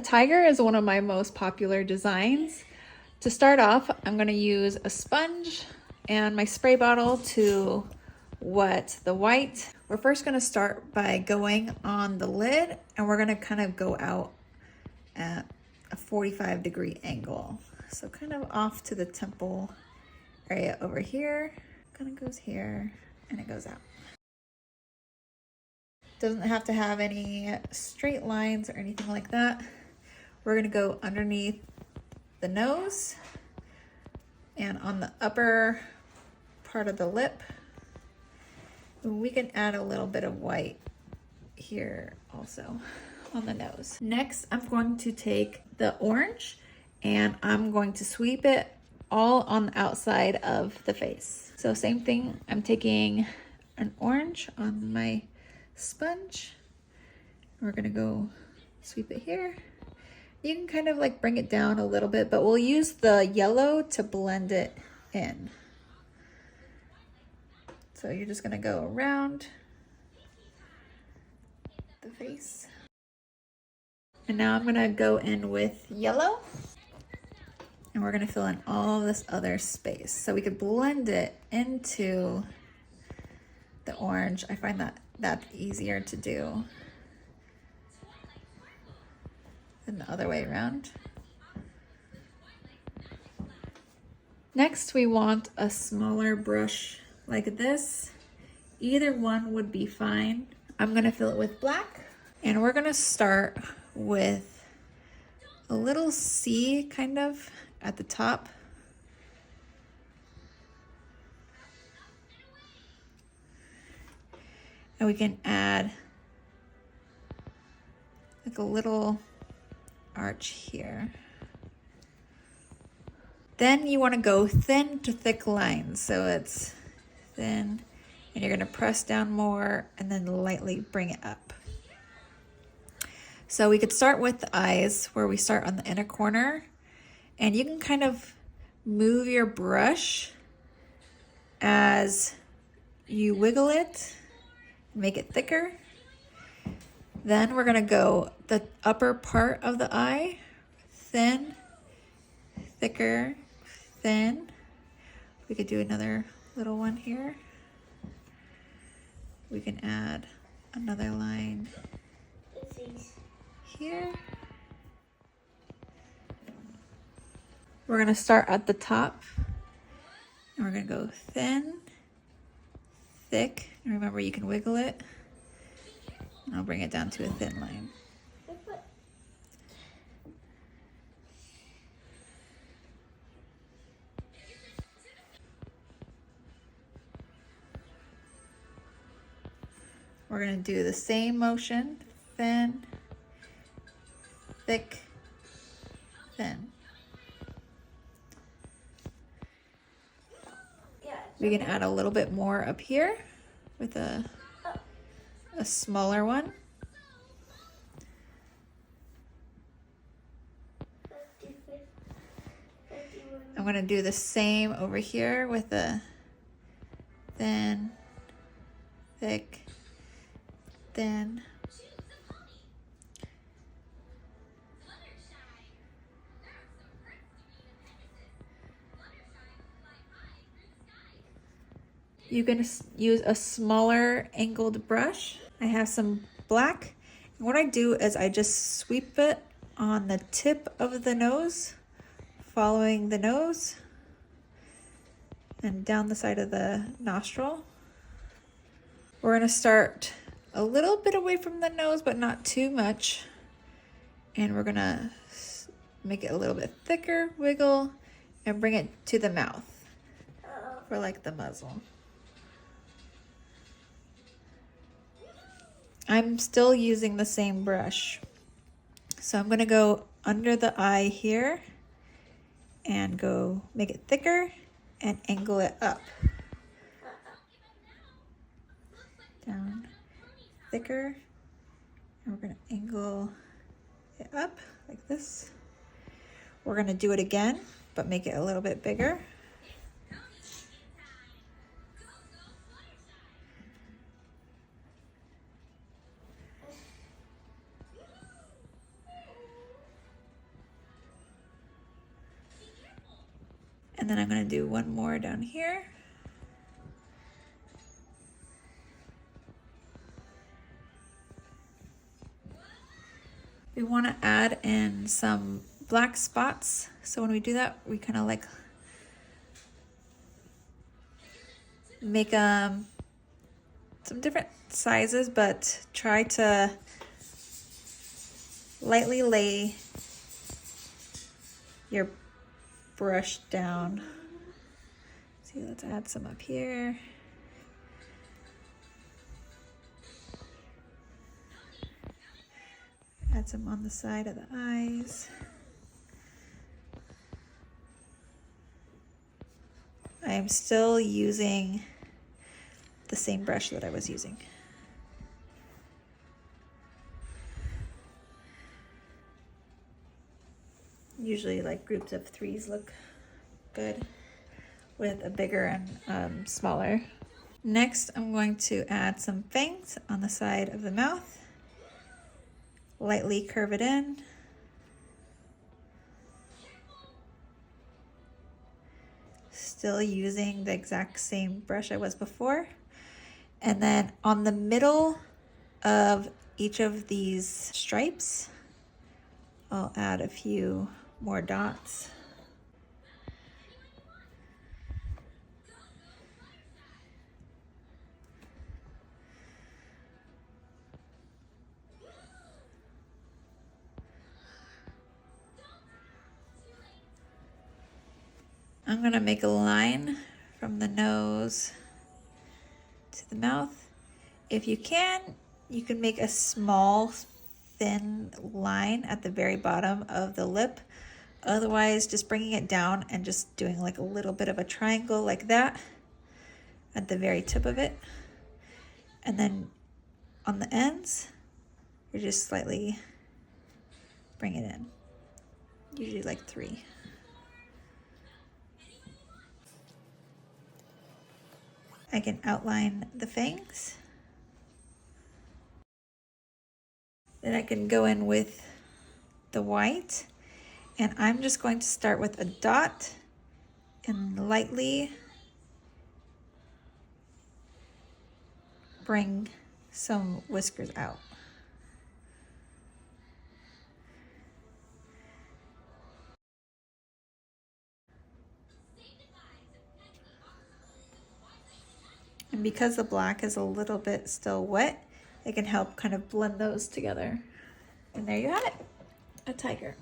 Tiger is one of my most popular designs. To start off, I'm going to use a sponge and my spray bottle to wet the white. We're first going to start by going on the lid, and we're going to kind of go out at a 45-degree angle. So kind of off to the temple area over here. Kind of goes here and it goes out. Doesn't have to have any straight lines or anything like that. We're going to go underneath the nose and on the upper part of the lip. We can add a little bit of white here also on the nose. Next, I'm going to take the orange and I'm going to sweep it all on the outside of the face. So same thing, I'm taking an orange on my sponge. We're gonna go sweep it here. You can kind of like bring it down a little bit, but we'll use the yellow to blend it in. So you're just gonna go around the face. And now I'm gonna go in with yellow and we're gonna fill in all this other space. So we could blend it into the orange. I find that that's easier to do than the other way around. Next, we want a smaller brush like this. Either one would be fine. I'm gonna fill it with black, and we're gonna start with a little C kind of at the top. And we can add like a little arch here. Then you want to go thin to thick lines. So it's thin and you're going to press down more and then lightly bring it up. So we could start with the eyes where we start on the inner corner, and you can kind of move your brush as you wiggle it, make it thicker. Then we're gonna go the upper part of the eye, thin, thicker, thin. We could do another little one here. We can add another line here. We're gonna start at the top and we're gonna go thin, thick, and remember you can wiggle it. I'll bring it down to a thin line. We're going to do the same motion, thin, thick, thin. We can add a little bit more up here with a smaller one. I'm going to do the same over here with a thin, thick, thin. You can use a smaller angled brush. I have some black. And what I do is I just sweep it on the tip of the nose, following the nose and down the side of the nostril. We're gonna start a little bit away from the nose, but not too much. And we're gonna make it a little bit thicker, wiggle, and bring it to the mouth for like the muzzle. I'm still using the same brush. So I'm gonna go under the eye here and go make it thicker and angle it up. Down, thicker, and we're gonna angle it up like this. We're gonna do it again, but make it a little bit bigger. then I'm gonna do one more down here. We wanna add in some black spots. So when we do that, we kind of like make some different sizes, but try to lightly lay your brush down. See, let's add some up here. Add some on the side of the eyes. I am still using the same brush that I was using. Usually like groups of 3s look good with a bigger and smaller. Next, I'm going to add some fangs on the side of the mouth. Lightly curve it in. Still using the exact same brush I was before. And then on the middle of each of these stripes, I'll add a few more dots. I'm gonna make a line from the nose to the mouth. If you can make a small, thin line at the very bottom of the lip. Otherwise, just bringing it down and just doing like a little bit of a triangle like that at the very tip of it. And then on the ends, you just slightly bring it in, usually like 3. I can outline the fangs. Then I can go in with the white, and I'm just going to start with a dot and lightly bring some whiskers out. And because the black is a little bit still wet, it can help kind of blend those together. And there you have it, a tiger.